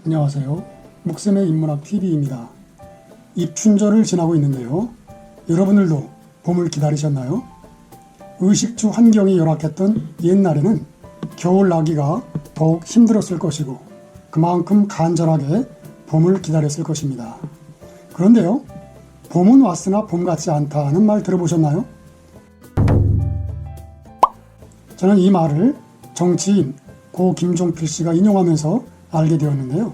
안녕하세요. 목샘의 인문학 TV입니다. 입춘절을 지나고 있는데요. 여러분들도 봄을 기다리셨나요? 의식주 환경이 열악했던 옛날에는 겨울 나기가 더욱 힘들었을 것이고 그만큼 간절하게 봄을 기다렸을 것입니다. 그런데요, 봄은 왔으나 봄 같지 않다는 말 들어보셨나요? 저는 이 말을 정치인 고 김종필 씨가 인용하면서 알게 되었는데요.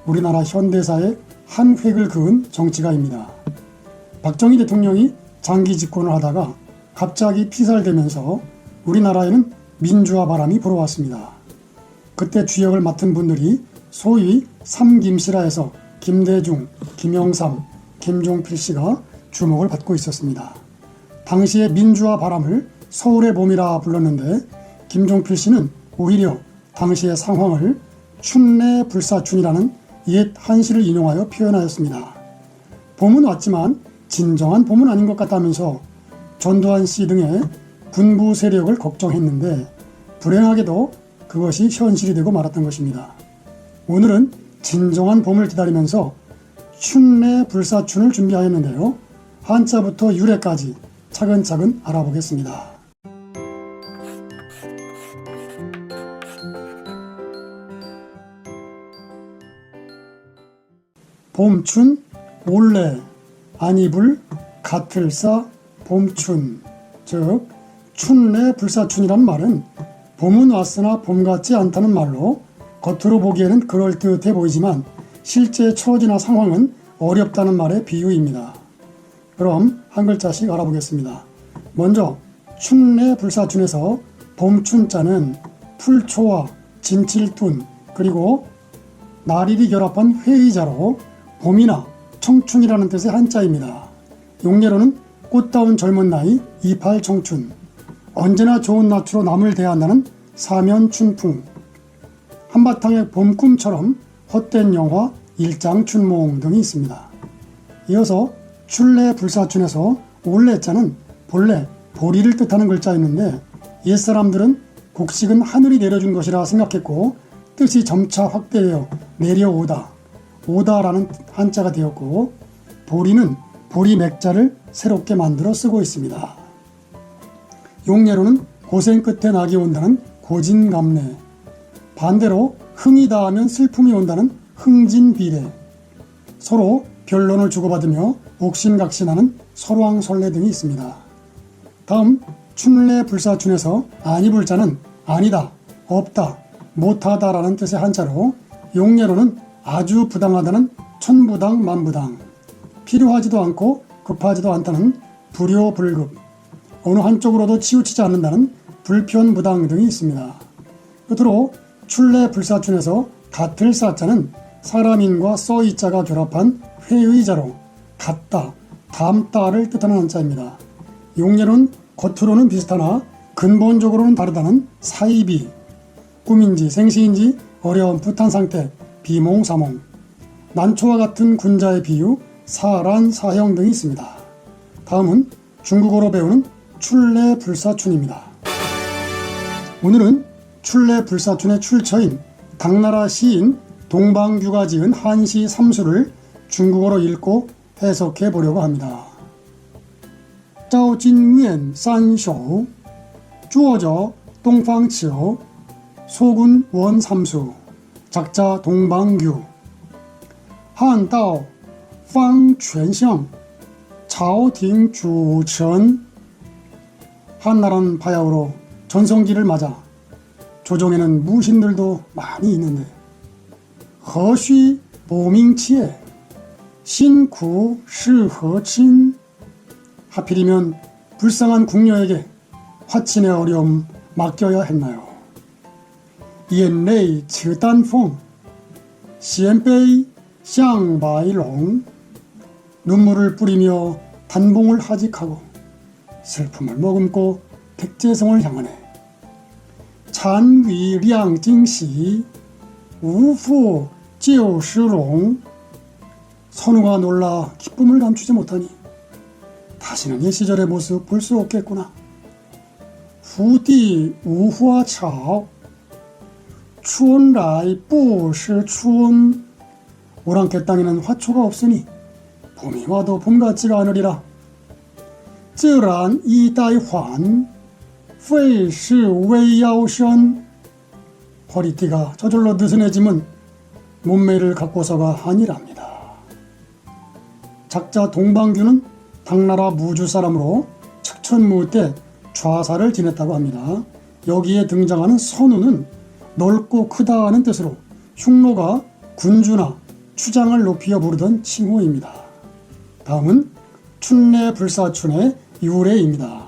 우리나라 현대사의 한 획을 그은 정치가입니다. 박정희 대통령이 장기 집권을 하다가 갑자기 피살되면서 우리나라에는 민주화 바람이 불어왔습니다. 그때 주역을 맡은 분들이 소위 삼김씨라 해서 김대중, 김영삼, 김종필 씨가 주목을 받고 있었습니다. 당시의 민주화 바람을 서울의 봄이라 불렀는데 김종필 씨는 오히려 당시의 상황을 춘내 불사춘이라는 옛 한시를 인용하여 표현하였습니다. 봄은 왔지만 진정한 봄은 아닌 것 같다면서 전두환 씨 등의 군부 세력을 걱정했는데 불행하게도 그것이 현실이 되고 말았던 것입니다. 오늘은 진정한 봄을 기다리면서 춘내 불사춘을 준비하였는데요. 한자부터 유래까지 차근차근 알아보겠습니다. 봄춘, 올래, 안이불, 가틀사, 봄춘, 즉 춘내 불사춘이란 말은 봄은 왔으나 봄 같지 않다는 말로 겉으로 보기에는 그럴듯해 보이지만 실제 처지나 상황은 어렵다는 말의 비유입니다. 그럼 한 글자씩 알아보겠습니다. 먼저 춘내 불사춘에서 봄춘자는 풀초와 진칠둔 그리고 나릴이 결합한 회의자로 봄이나 청춘이라는 뜻의 한자입니다. 용례로는 꽃다운 젊은 나이, 이팔 청춘, 언제나 좋은 낯으로 남을 대한다는 사면춘풍, 한바탕의 봄꿈처럼 헛된 영화, 일장춘몽 등이 있습니다. 이어서 출래 불사춘에서 올래자는 본래 보리를 뜻하는 글자였는데 옛사람들은 곡식은 하늘이 내려준 것이라 생각했고 뜻이 점차 확대되어 내려오다, 오다라는 한자가 되었고 보리는 보리 맥자를 새롭게 만들어 쓰고 있습니다. 용례로는 고생 끝에 낙이 온다는 고진감래, 반대로 흥이 닿으면 슬픔이 온다는 흥진비례, 서로 변론을 주고받으며 옥신각신하는 설왕설래 등이 있습니다. 다음 춘래 불사춘에서 아니불자는 아니다, 없다, 못하다라는 뜻의 한자로 용례로는 아주 부당하다는 천부당 만부당, 필요하지도 않고 급하지도 않다는 불효불급, 어느 한쪽으로도 치우치지 않는다는 불편무당 등이 있습니다. 끝으로 출래 불사춘에서 가틀사자는 사람인과 써이자가 결합한 회의자로 같다, 닮다를 뜻하는 한자입니다. 용례로는 겉으로는 비슷하나 근본적으로는 다르다는 사이비, 꿈인지 생시인지 어려움풋한 상태, 비몽사몽, 난초와 같은 군자의 비유, 사란사형 등이 있습니다. 다음은 중국어로 배우는 출래 불사춘입니다. 오늘은 출래 불사춘의 출처인 당나라 시인 동방규가 지은 한시 삼수를 중국어로 읽고 해석해 보려고 합니다. 赵金院三首 주어져 동방치오, 소군 원삼수, 작자 동방규. 한道方全相 朝廷主臣. 한나라는 바야흐로 전성기를 맞아 조정에는 무신들도 많이 있는데 何须不明切 辛苦是何亲. 하필이면 불쌍한 궁녀에게 화친의 어려움 맡겨야 했나요? 眼泪似丹凤 鲜卑像白龙. 눈물을 뿌리며 단봉을 하직하고 슬픔을 머금고 백제성을 향하네. 残余亮惊喜 无复旧时容. 선우가 놀라 기쁨을 감추지 못하니 다시는 옛 시절의 모습 볼 수 없겠구나. 福地无花草春来不是春 오랑캐 땅에는 화초가 없으니 봄이 와도 봄 같지가 않으리라. 自然一代还费事为腰身. 허리띠가 저절로 느슨해짐은 몸매를 갖고서가 아니랍니다. 작자 동방규는 당나라 무주 사람으로 측천무 때 좌사를 지냈다고 합니다. 여기에 등장하는 선우는 넓고 크다 하는 뜻으로 흉노가 군주나 추장을 높여 부르던 칭호입니다. 다음은 춘례불사춘의 유래입니다.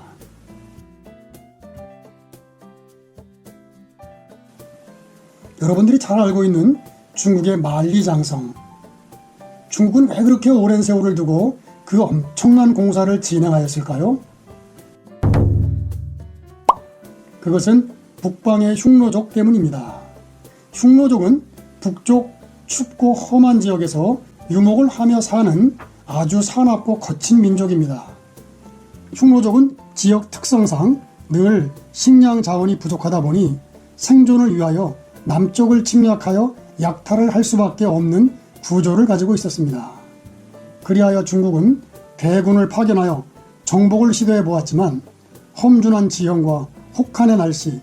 여러분들이 잘 알고 있는 중국의 만리장성. 중국은 왜 그렇게 오랜 세월을 두고 그 엄청난 공사를 진행하였을까요? 그것은 북방의 흉노족 때문입니다. 흉노족은 북쪽 춥고 험한 지역에서 유목을 하며 사는 아주 사납고 거친 민족입니다. 흉노족은 지역 특성상 늘 식량 자원이 부족하다 보니 생존을 위하여 남쪽을 침략하여 약탈을 할 수밖에 없는 구조를 가지고 있었습니다. 그리하여 중국은 대군을 파견하여 정복을 시도해 보았지만 험준한 지형과 혹한의 날씨,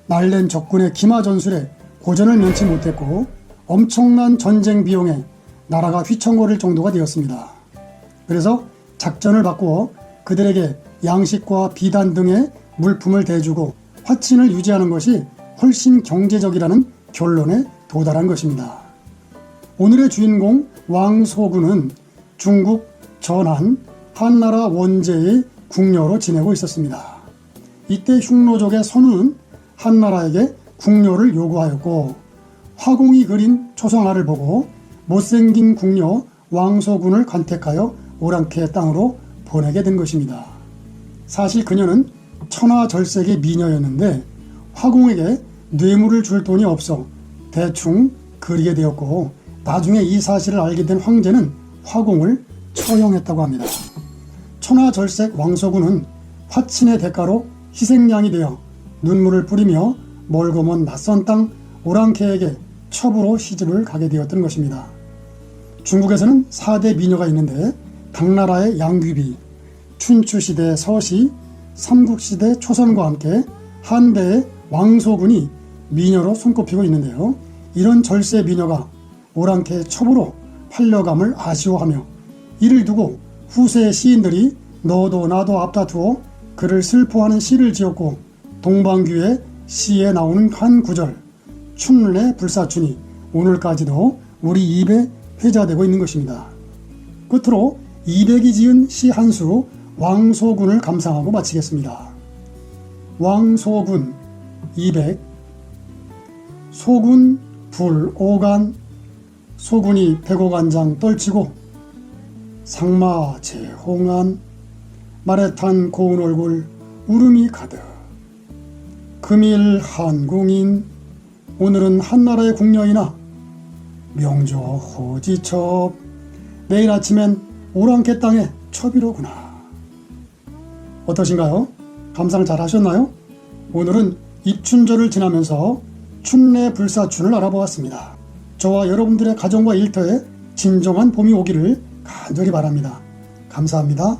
날랜 적군의 기마 전술에 고전을 면치 못했고 엄청난 전쟁 비용에 나라가 휘청거릴 정도가 되었습니다. 그래서 작전을 바꾸어 그들에게 양식과 비단 등의 물품을 대주고 화친을 유지하는 것이 훨씬 경제적이라는 결론에 도달한 것입니다. 오늘의 주인공 왕소군은 중국 전한 한나라 원제의 궁녀로 지내고 있었습니다. 이때 흉노족의 선우는 한나라에게 궁녀를 요구하였고 화공이 그린 초성화를 보고 못생긴 궁녀 왕소군을 간택하여 오랑캐 땅으로 보내게 된 것입니다. 사실 그녀는 천하절색의 미녀였는데 화공에게 뇌물을 줄 돈이 없어 대충 그리게 되었고 나중에 이 사실을 알게 된 황제는 화공을 처형했다고 합니다. 천하절색 왕소군은 화친의 대가로 희생양이 되어 눈물을 뿌리며 멀고 먼 낯선 땅 오랑캐에게 첩으로 시집을 가게 되었던 것입니다. 중국에서는 4대 미녀가 있는데 당나라의 양귀비, 춘추시대 서시, 삼국시대 초선과 함께 한대의 왕소군이 미녀로 손꼽히고 있는데요. 이런 절세 미녀가 오랑캐 첩으로 팔려감을 아쉬워하며 이를 두고 후세 시인들이 너도 나도 앞다투어 그를 슬퍼하는 시를 지었고 동방규의 시에 나오는 한 구절 춘례불사춘이 오늘까지도 우리 입에 회자되고 있는 것입니다. 끝으로 이백이 지은 시 한 수 왕소군을 감상하고 마치겠습니다. 왕소군 200 소군 불오간 소군이 백오간장 떨치고 상마 제홍안 말에 탄 고운 얼굴 울음이 가득 금일 한궁인 오늘은 한나라의 궁녀이나 명조 호지첩 내일 아침엔 오랑캐 땅의 첩이로구나. 어떠신가요? 감상 잘 하셨나요? 오늘은 입춘절을 지나면서 춘례불사춘을 알아보았습니다. 저와 여러분들의 가정과 일터에 진정한 봄이 오기를 간절히 바랍니다. 감사합니다.